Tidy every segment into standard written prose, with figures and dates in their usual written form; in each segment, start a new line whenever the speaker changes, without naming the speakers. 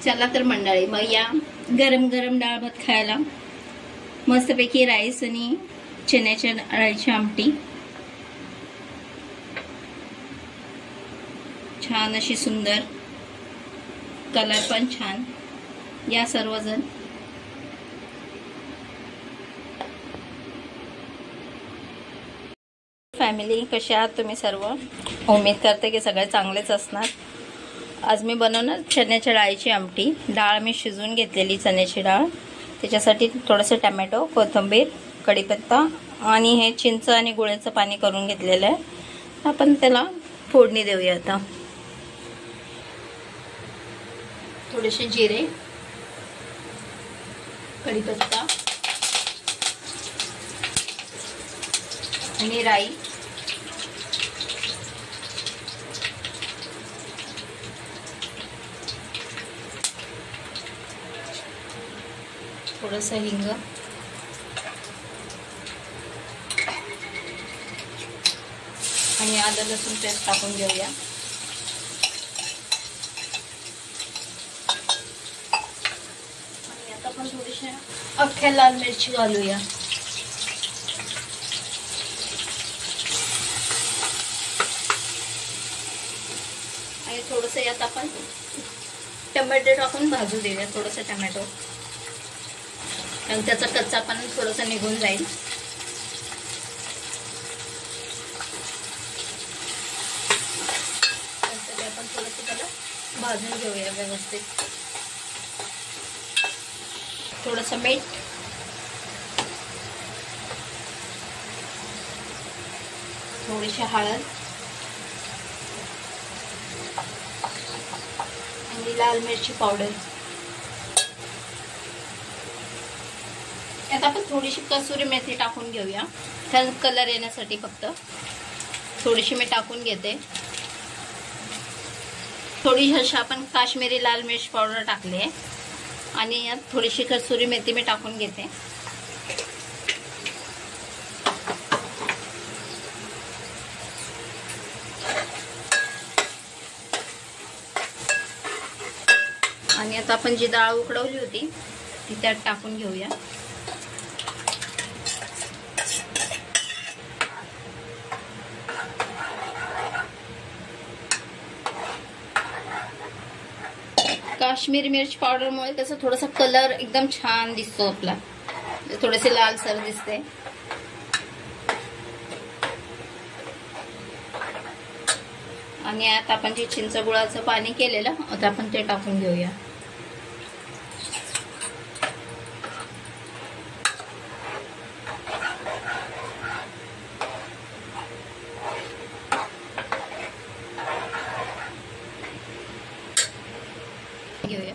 चला तर मंडळी, मग या गरम गरम डाळ भात खायला. मस्तपैकी राईस आणि चण्याच्या डाळीची आमटी, छान अशी सुंदर, कलर पण छान. या सर्वजण. फॅमिली, कसे आहात तुम्ही सर्व? उम्मीद करते की सगळे चांगलेच असणार. आज मी बनवणार चण्याच्या डाळीची आमटी. डाळ मी शिजवून घेतलेली चण्याची डाळ, त्याच्यासाठी थोडंसं टमॅटो, कोथिंबीर, कढीपत्ता आणि हे चिंच आणि गुळाचं पाणी करून घेतलेलं आहे. आपण त्याला फोडणी देऊया. आता थोडेसे जिरे, कढीपत्ता आणि राई, थोडंसं हिंग आणि आलं लसूण पेस्ट टाकून घेऊया. आणि आता आपण थोडीशी अख्ख्या लाल मिरची घालूया. आणि थोडंसं यात आपण टोमॅटो टाकून भाजू देऊया. थोडंसं टोमॅटो, आणि त्याचा कच्चापणा थोडासा निघून जाईल. नंतर आपण थोडंसं त्याला भाजून घेऊया व्यवस्थित. थोडंसं मीठ, थोडीशी हळद आणि लाल मिरची पावडर. यात आपण थोडीशी कसुरी मेथी टाकून घेऊया, छान कलर येण्यासाठी. फक्त थोडीशी मी टाकून घेते. थोडीशी आपण काश्मीरी लाल मिर्च पावडर टाकली आहे आणि यात थोडीशी कसुरी मेथी मी टाकून घेते. आणि आता आपण जी डाळ उकडवली होती ती त्यात टाकून घेऊया. काश्मीरी मिर्च पावडरमुळे त्याचा थोडासा कलर एकदम छान दिसतो आपला, थोडेसे लालसर दिसते. आणि आता आपण जे चिंच गुळाचं पाणी केलेलं आता आपण ते टाकून घेऊया. घेऊया.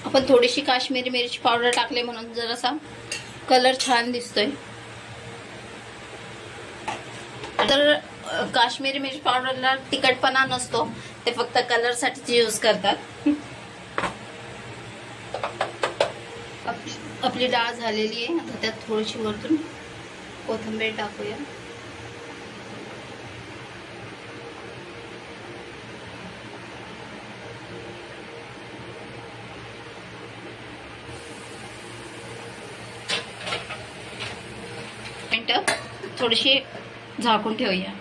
आपण थोडीशी काश्मीरी मिरची पावडर टाकले म्हणून जरासा कलर छान दिसतोय. तर काश्मीरी मिरची पावडरला तिखटपणा नसतो, ते फक्त कलर साठी यूज करतात. आपली डाळ झालेली आहे. आता त्यात थोडीशी वरतून कोथिंबीर टाकूया. थोडीशी झाकून ठेवूया.